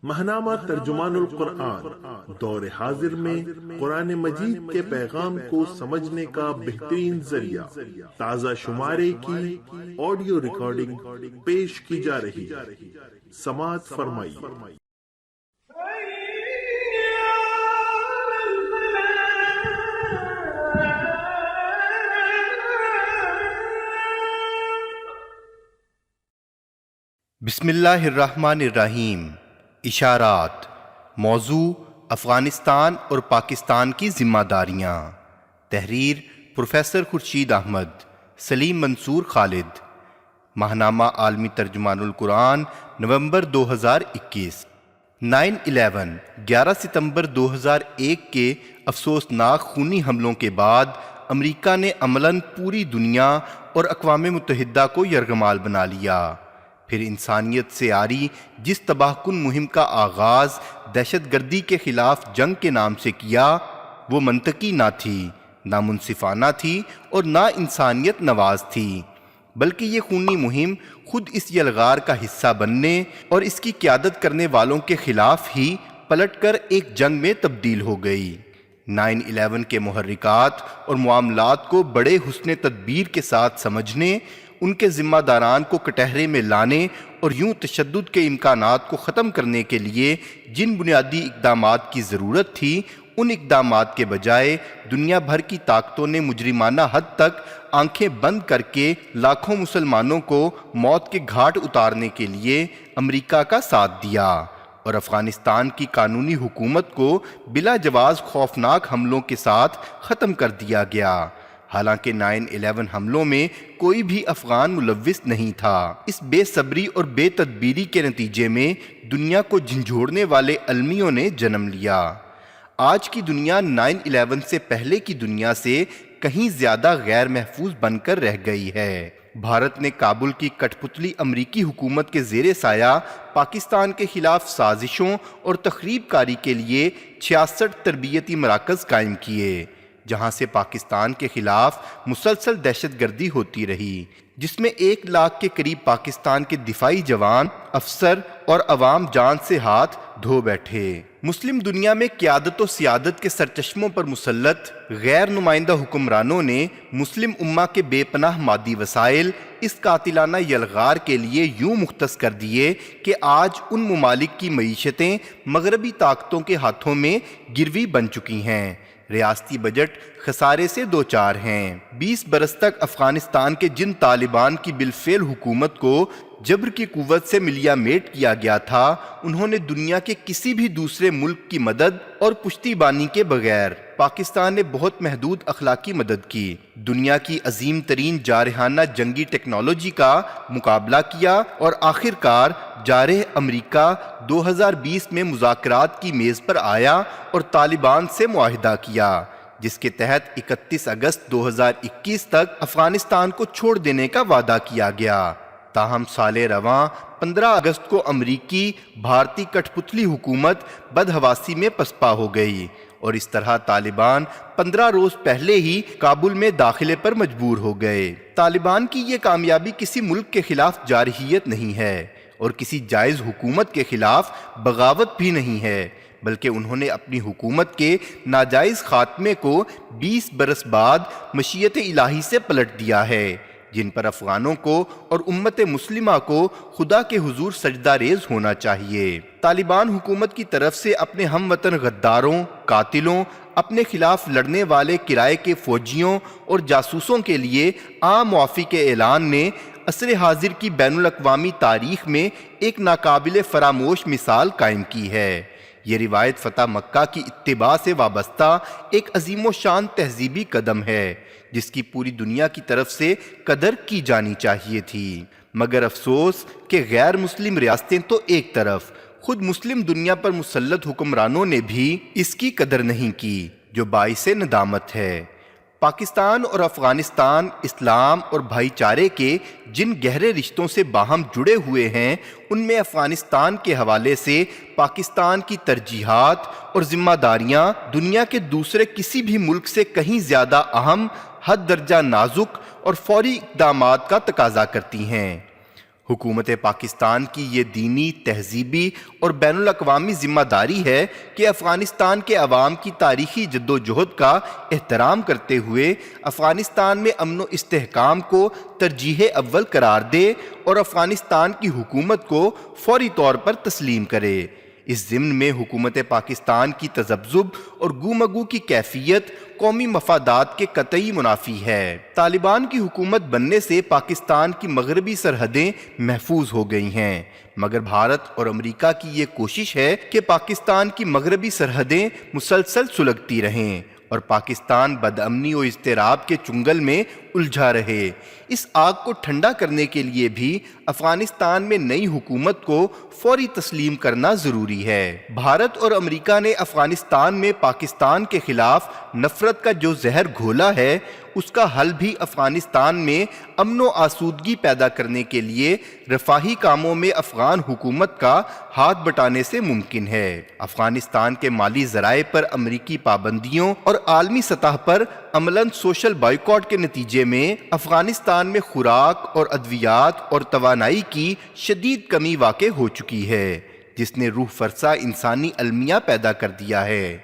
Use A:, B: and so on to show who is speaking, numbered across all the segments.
A: ماہنامہ ترجمان القرآن دور حاضر میں قرآن مجید کے پیغام کو سمجھنے کا بہترین ذریعہ تازہ شمارے کی آڈیو ریکارڈنگ پیش کی جا رہی ہے، سماعت فرمائیے۔
B: بسم اللہ الرحمن الرحیم۔ اشارات۔ موضوع افغانستان اور پاکستان کی ذمہ داریاں۔ تحریر پروفیسر خورشید احمد، سلیم منصور خالد۔ ماہنامہ عالمی ترجمان القرآن نومبر 2021۔ 9/11 11 ستمبر 2001 کے افسوسناک خونی حملوں کے بعد امریکہ نے عملاً پوری دنیا اور اقوام متحدہ کو یرغمال بنا لیا۔ پھر انسانیت سے آری جس تباہ کن مہم کا آغاز دہشت گردی کے خلاف جنگ کے نام سے کیا، وہ منطقی نہ تھی، نہ منصفانہ تھی اور نہ انسانیت نواز تھی، بلکہ یہ خونی مہم خود اس یلغار کا حصہ بننے اور اس کی قیادت کرنے والوں کے خلاف ہی پلٹ کر ایک جنگ میں تبدیل ہو گئی۔ 9/11 کے محرکات اور معاملات کو بڑے حسن تدبیر کے ساتھ سمجھنے، ان کے ذمہ داران کو کٹہرے میں لانے اور یوں تشدد کے امکانات کو ختم کرنے کے لیے جن بنیادی اقدامات کی ضرورت تھی، ان اقدامات کے بجائے دنیا بھر کی طاقتوں نے مجرمانہ حد تک آنکھیں بند کر کے لاکھوں مسلمانوں کو موت کے گھاٹ اتارنے کے لیے امریکہ کا ساتھ دیا اور افغانستان کی قانونی حکومت کو بلا جواز خوفناک حملوں کے ساتھ ختم کر دیا گیا۔ حالانکہ 9/11 حملوں میں کوئی بھی افغان ملوث نہیں تھا۔ اس بے صبری اور بے تدبیری کے نتیجے میں دنیا کو جھنجھوڑنے والے المیوں نے جنم لیا۔ آج کی دنیا 9/11 سے پہلے کی دنیا سے کہیں زیادہ غیر محفوظ بن کر رہ گئی ہے۔ بھارت نے کابل کی کٹھ پتلی امریکی حکومت کے زیر سایہ پاکستان کے خلاف سازشوں اور تخریب کاری کے لیے 66 تربیتی مراکز قائم کیے، جہاں سے پاکستان کے خلاف مسلسل دہشت گردی ہوتی رہی، جس میں 1 لاکھ کے قریب پاکستان کے دفاعی جوان، افسر اور عوام جان سے ہاتھ دھو بیٹھے۔ مسلم دنیا میں قیادت و سیادت کے سرچشموں پر مسلط غیر نمائندہ حکمرانوں نے مسلم امہ کے بے پناہ مادی وسائل اس قاتلانہ یلغار کے لیے یوں مختص کر دیے کہ آج ان ممالک کی معیشتیں مغربی طاقتوں کے ہاتھوں میں گروی بن چکی ہیں۔ ریاستی بجٹ خسارے سے دوچار ہیں۔ 20 برس تک افغانستان کے جن طالبان کی بالفعل حکومت کو جبر کی قوت سے ملیا میٹ کیا گیا تھا، انہوں نے دنیا کے کسی بھی دوسرے ملک کی مدد اور پشتی بانی کے بغیر پاکستان نے بہت محدود اخلاقی مدد کی، دنیا کی عظیم ترین جارحانہ جنگی ٹیکنالوجی کا مقابلہ کیا اور آخر کار جارح امریکہ 2020 میں مذاکرات کی میز پر آیا اور طالبان سے معاہدہ کیا، جس کے تحت 31 اگست 2021 تک افغانستان کو چھوڑ دینے کا وعدہ کیا گیا۔ تاہم سال رواں 15 اگست کو امریکی بھارتی کٹھ پتلی حکومت بدحواسی میں پسپا ہو گئی اور اس طرح طالبان 15 روز پہلے ہی کابل میں داخلے پر مجبور ہو گئے۔ طالبان کی یہ کامیابی کسی ملک کے خلاف جارحیت نہیں ہے اور کسی جائز حکومت کے خلاف بغاوت بھی نہیں ہے، بلکہ انہوں نے اپنی حکومت کے ناجائز خاتمے کو 20 برس بعد مشیت الہی سے پلٹ دیا ہے، جن پر افغانوں کو اور امت مسلمہ کو خدا کے حضور سجدہ ریز ہونا چاہیے۔ طالبان حکومت کی طرف سے اپنے ہم وطن غداروں، قاتلوں، اپنے خلاف لڑنے والے کرائے کے فوجیوں اور جاسوسوں کے لیے عام معافی کے اعلان نے عصر حاضر کی بین الاقوامی تاریخ میں ایک ناقابل فراموش مثال قائم کی ہے۔ یہ روایت فتح مکہ کی اتباع سے وابستہ ایک عظیم و شان تہذیبی قدم ہے، جس کی پوری دنیا کی طرف سے قدر کی جانی چاہیے تھی، مگر افسوس کہ غیر مسلم ریاستیں تو ایک طرف، خود مسلم دنیا پر مسلط حکمرانوں نے بھی اس کی قدر نہیں کی، جو باعث ندامت ہے۔ پاکستان اور افغانستان اسلام اور بھائی چارے کے جن گہرے رشتوں سے باہم جڑے ہوئے ہیں، ان میں افغانستان کے حوالے سے پاکستان کی ترجیحات اور ذمہ داریاں دنیا کے دوسرے کسی بھی ملک سے کہیں زیادہ اہم، حد درجہ نازک اور فوری اقدامات کا تقاضا کرتی ہیں۔ حکومت پاکستان کی یہ دینی، تہذیبی اور بین الاقوامی ذمہ داری ہے کہ افغانستان کے عوام کی تاریخی جد و جہد کا احترام کرتے ہوئے افغانستان میں امن و استحکام کو ترجیح اول قرار دے اور افغانستان کی حکومت کو فوری طور پر تسلیم کرے۔ اس ضمن میں حکومت پاکستان کی تذبذب اور گومگو کی کیفیت قومی مفادات کے قطعی منافی ہے۔ طالبان کی حکومت بننے سے پاکستان کی مغربی سرحدیں محفوظ ہو گئی ہیں، مگر بھارت اور امریکہ کی یہ کوشش ہے کہ پاکستان کی مغربی سرحدیں مسلسل سلگتی رہیں اور پاکستان بدامنی و اضطراب کے چنگل میں الجھا رہے۔ اس آگ کو ٹھنڈا کرنے کے لیے بھی افغانستان میں نئی حکومت کو فوری تسلیم کرنا ضروری ہے۔ بھارت اور امریکہ نے افغانستان میں پاکستان کے خلاف نفرت کا جو زہر گھولا ہے، اس کا حل بھی افغانستان میں امن و آسودگی پیدا کرنے کے لیے رفاہی کاموں میں افغان حکومت کا ہاتھ بٹانے سے ممکن ہے۔ افغانستان کے مالی ذرائع پر امریکی پابندیوں اور عالمی سطح پر عملاً سوشل بائیکاٹ کے نتیجے میں افغانستان میں خوراک اور ادویات اور توانائی کی شدید کمی واقع ہو چکی ہے، جس نے روح فرسا انسانی المیہ پیدا کر دیا ہے۔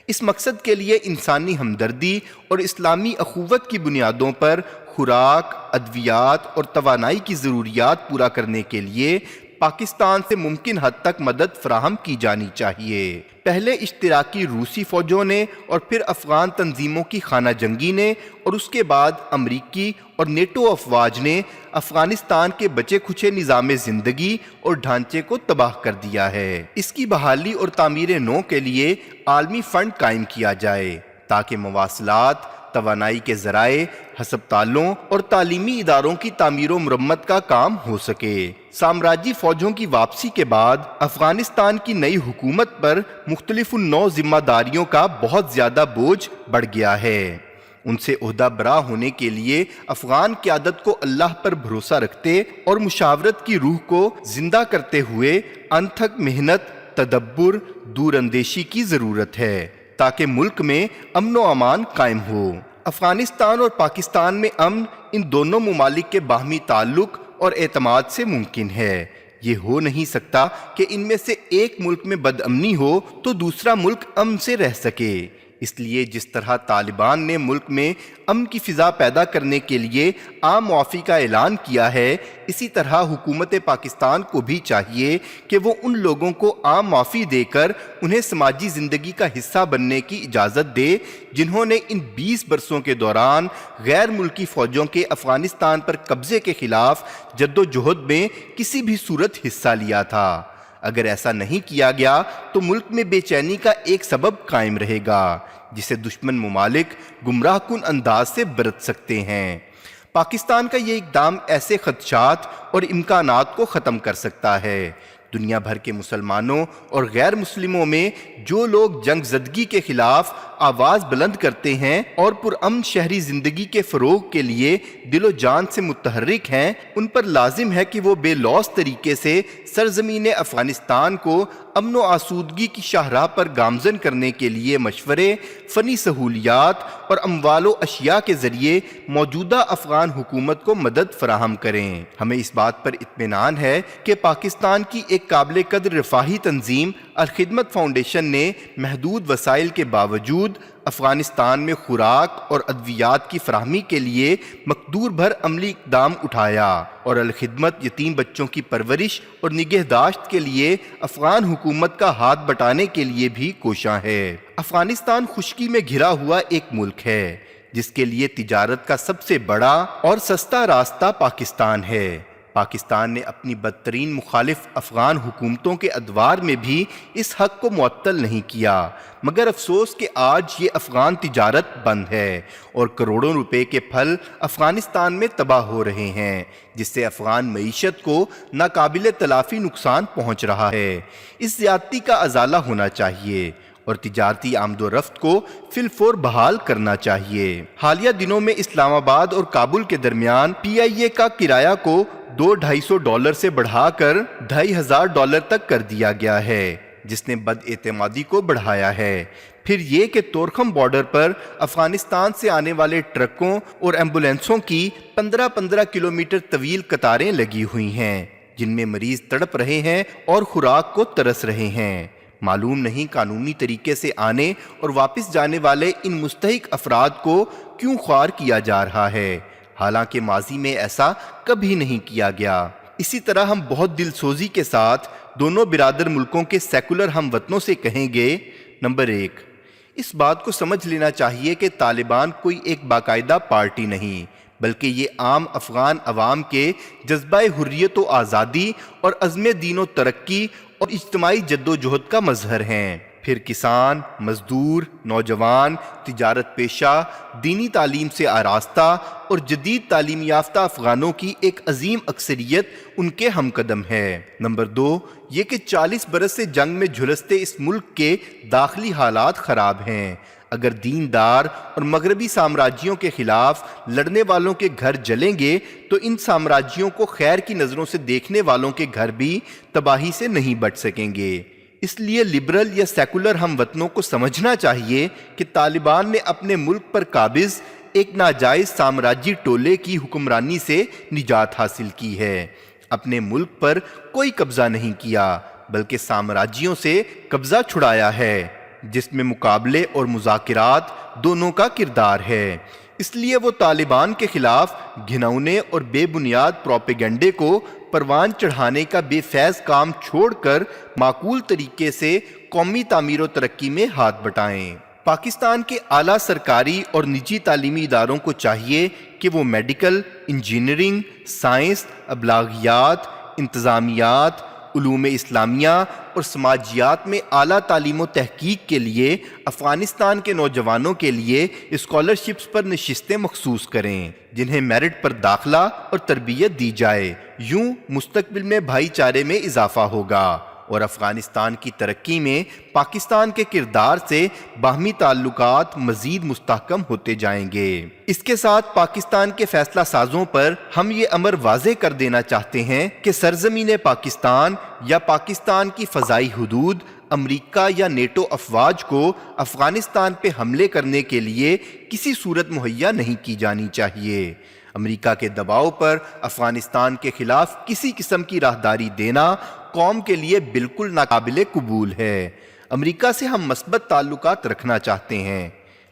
B: اس مقصد کے لیے انسانی ہمدردی اور اسلامی اخوت کی بنیادوں پر خوراک، ادویات اور توانائی کی ضروریات پورا کرنے کے لیے پاکستان سے ممکن حد تک مدد فراہم کی جانی چاہیے۔ پہلے اشتراکی روسی فوجوں نے اور پھر افغان تنظیموں کی خانہ جنگی نے اور اس کے بعد امریکی اور نیٹو افواج نے افغانستان کے بچے کھچے نظام زندگی اور ڈھانچے کو تباہ کر دیا ہے۔ اس کی بحالی اور تعمیر نو کے لیے عالمی فنڈ قائم کیا جائے تاکہ مواصلات، توانائی کے ذرائع، ہسپتالوں اور تعلیمی اداروں کی تعمیر و مرمت کا کام ہو سکے۔ سامراجی فوجوں کی واپسی کے بعد افغانستان کی نئی حکومت پر مختلف النوع ذمہ داریوں کا بہت زیادہ بوجھ بڑھ گیا ہے۔ ان سے عہدہ برا ہونے کے لیے افغان قیادت کو اللہ پر بھروسہ رکھتے اور مشاورت کی روح کو زندہ کرتے ہوئے انتھک محنت، تدبر، دور اندیشی کی ضرورت ہے تاکہ ملک میں امن و امان قائم ہو۔ افغانستان اور پاکستان میں امن ان دونوں ممالک کے باہمی تعلق اور اعتماد سے ممکن ہے۔ یہ ہو نہیں سکتا کہ ان میں سے ایک ملک میں بدامنی ہو تو دوسرا ملک امن سے رہ سکے۔ اس لیے جس طرح طالبان نے ملک میں امن کی فضا پیدا کرنے کے لیے عام معافی کا اعلان کیا ہے، اسی طرح حکومت پاکستان کو بھی چاہیے کہ وہ ان لوگوں کو عام معافی دے کر انہیں سماجی زندگی کا حصہ بننے کی اجازت دے جنہوں نے ان 20 برسوں کے دوران غیر ملکی فوجوں کے افغانستان پر قبضے کے خلاف جد و جہد میں کسی بھی صورت حصہ لیا تھا۔ اگر ایسا نہیں کیا گیا تو ملک میں بے چینی کا ایک سبب قائم رہے گا جسے دشمن ممالک گمراہ کن انداز سے برت سکتے ہیں۔ پاکستان کا یہ اقدام ایسے خدشات اور امکانات کو ختم کر سکتا ہے۔ دنیا بھر کے مسلمانوں اور غیر مسلموں میں جو لوگ جنگ زدگی کے خلاف آواز بلند کرتے ہیں اور پرامن شہری زندگی کے فروغ کے لیے دل و جان سے متحرک ہیں، ان پر لازم ہے کہ وہ بے لوث طریقے سے سرزمین افغانستان کو امن و آسودگی کی شاہراہ پر گامزن کرنے کے لیے مشورے، فنی سہولیات اور اموال و اشیاء کے ذریعے موجودہ افغان حکومت کو مدد فراہم کریں۔ ہمیں اس بات پر اطمینان ہے کہ پاکستان کی ایک قابل قدر رفاہی تنظیم الخدمت فاؤنڈیشن نے محدود وسائل کے باوجود افغانستان میں خوراک اور ادویات کی فراہمی کے لیے مقدور بھر عملی اقدام اٹھایا اور الخدمت یتیم بچوں کی پرورش اور نگہداشت کے لیے افغان حکومت کا ہاتھ بٹانے کے لیے بھی کوشاں ہے۔ افغانستان خشکی میں گھرا ہوا ایک ملک ہے جس کے لیے تجارت کا سب سے بڑا اور سستا راستہ پاکستان ہے۔ پاکستان نے اپنی بدترین مخالف افغان حکومتوں کے ادوار میں بھی اس حق کو معطل نہیں کیا، مگر افسوس کہ آج یہ افغان تجارت بند ہے اور کروڑوں روپے کے پھل افغانستان میں تباہ ہو رہے ہیں، جس سے افغان معیشت کو ناقابل تلافی نقصان پہنچ رہا ہے۔ اس زیادتی کا ازالہ ہونا چاہیے اور تجارتی آمد و رفت کو فی الفور بحال کرنا چاہیے۔ حالیہ دنوں میں اسلام آباد اور کابل کے درمیان PIA کا کرایہ کو $200-250 سے بڑھا کر $2500 تک کر دیا گیا ہے۔ جس نے بد اعتمادی کو بڑھایا ہے۔ پھر یہ کہ تورخم بارڈر پر افغانستان سے آنے والے ٹرکوں اور ایمبولینسوں کی 15-15 کلومیٹر طویل قطاریں لگی ہوئی ہیں، جن میں مریض تڑپ رہے ہیں اور خوراک کو ترس رہے ہیں۔ معلوم نہیں قانونی طریقے سے آنے اور واپس جانے والے ان مستحق افراد کو کیوں خوار کیا جا رہا ہے، حالانکہ ماضی میں ایسا کبھی نہیں کیا گیا۔ اسی طرح ہم بہت دل سوزی کے ساتھ دونوں برادر ملکوں کے سیکولر ہم وطنوں سے کہیں گے، نمبر 1، اس بات کو سمجھ لینا چاہیے کہ طالبان کوئی ایک باقاعدہ پارٹی نہیں، بلکہ یہ عام افغان عوام کے جذبہ حریت و آزادی اور عزم دین و ترقی اور اجتماعی جد و جہد کا مظہر ہیں۔ پھر کسان، مزدور، نوجوان، تجارت پیشہ، دینی تعلیم سے آراستہ اور جدید تعلیم یافتہ افغانوں کی ایک عظیم اکثریت ان کے ہم قدم ہے۔ نمبر 2، یہ کہ 40 برس سے جنگ میں جھلستے اس ملک کے داخلی حالات خراب ہیں۔ اگر دیندار اور مغربی سامراجیوں کے خلاف لڑنے والوں کے گھر جلیں گے تو ان سامراجیوں کو خیر کی نظروں سے دیکھنے والوں کے گھر بھی تباہی سے نہیں بچ سکیں گے۔ اس لیے لبرل یا سیکولر ہم وطنوں کو سمجھنا چاہیے کہ طالبان نے اپنے ملک پر قابض ایک ناجائز سامراجی ٹولے کی حکمرانی سے نجات حاصل کی ہے۔ اپنے ملک پر کوئی قبضہ نہیں کیا، بلکہ سامراجیوں سے قبضہ چھڑایا ہے، جس میں مقابلے اور مذاکرات دونوں کا کردار ہے۔ اس لیے وہ طالبان کے خلاف گھناؤنے اور بے بنیاد پروپیگنڈے کو پروان چڑھانے کا بے فیض کام چھوڑ کر معقول طریقے سے قومی تعمیر و ترقی میں ہاتھ بٹائیں۔ پاکستان کے اعلیٰ سرکاری اور نجی تعلیمی اداروں کو چاہیے کہ وہ میڈیکل، انجینئرنگ، سائنس، ابلاغیات، انتظامیات، علوم اسلامیہ اور سماجیات میں اعلیٰ تعلیم و تحقیق کے لیے افغانستان کے نوجوانوں کے لیے اسکالرشپس پر نشستیں مخصوص کریں، جنہیں میرٹ پر داخلہ اور تربیت دی جائے۔ یوں مستقبل میں بھائی چارے میں اضافہ ہوگا اور افغانستان کی ترقی میں پاکستان کے کردار سے باہمی تعلقات مزید مستحکم ہوتے جائیں گے۔ اس کے ساتھ پاکستان کے فیصلہ سازوں پر ہم یہ امر واضح کر دینا چاہتے ہیں کہ سرزمین پاکستان یا پاکستان کی فضائی حدود امریکہ یا نیٹو افواج کو افغانستان پہ حملے کرنے کے لیے کسی صورت مہیا نہیں کی جانی چاہیے۔ امریکہ کے دباؤ پر افغانستان کے خلاف کسی قسم کی راہداری دینا قوم کے لیے بالکل ناقابل قبول ہے۔ امریکہ سے ہم مثبت تعلقات رکھنا چاہتے ہیں،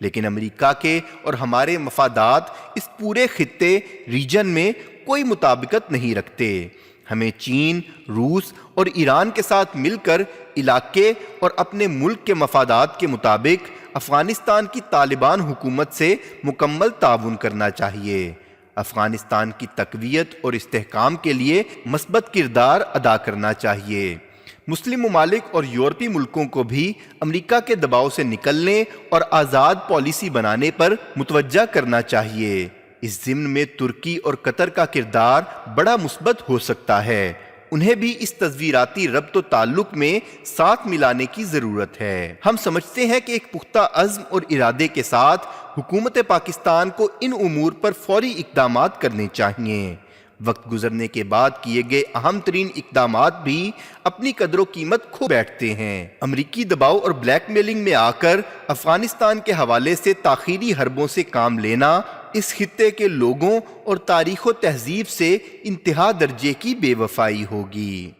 B: لیکن امریکہ کے اور ہمارے مفادات اس پورے خطے ریجن میں کوئی مطابقت نہیں رکھتے۔ ہمیں چین، روس اور ایران کے ساتھ مل کر علاقے اور اپنے ملک کے مفادات کے مطابق افغانستان کی طالبان حکومت سے مکمل تعاون کرنا چاہیے۔ افغانستان کی تقویت اور استحکام کے لیے مثبت کردار ادا کرنا چاہیے۔ مسلم ممالک اور یورپی ملکوں کو بھی امریکہ کے دباؤ سے نکلنے اور آزاد پالیسی بنانے پر متوجہ کرنا چاہیے۔ اس ضمن میں ترکی اور قطر کا کردار بڑا مثبت ہو سکتا ہے۔ انہیں بھی اس تصویراتی ربط و تعلق میں ساتھ ملانے کی ضرورت ہے۔ ہم سمجھتے ہیں کہ ایک پختہ عزم اور ارادے کے ساتھ حکومت پاکستان کو ان امور پر فوری اقدامات کرنے چاہیے۔ وقت گزرنے کے بعد کیے گئے اہم ترین اقدامات بھی اپنی قدر و قیمت کھو بیٹھتے ہیں۔ امریکی دباؤ اور بلیک میلنگ میں آ کر افغانستان کے حوالے سے تاخیری حربوں سے کام لینا اس خطے کے لوگوں اور تاریخ و تہذیب سے انتہا درجے کی بے وفائی ہوگی۔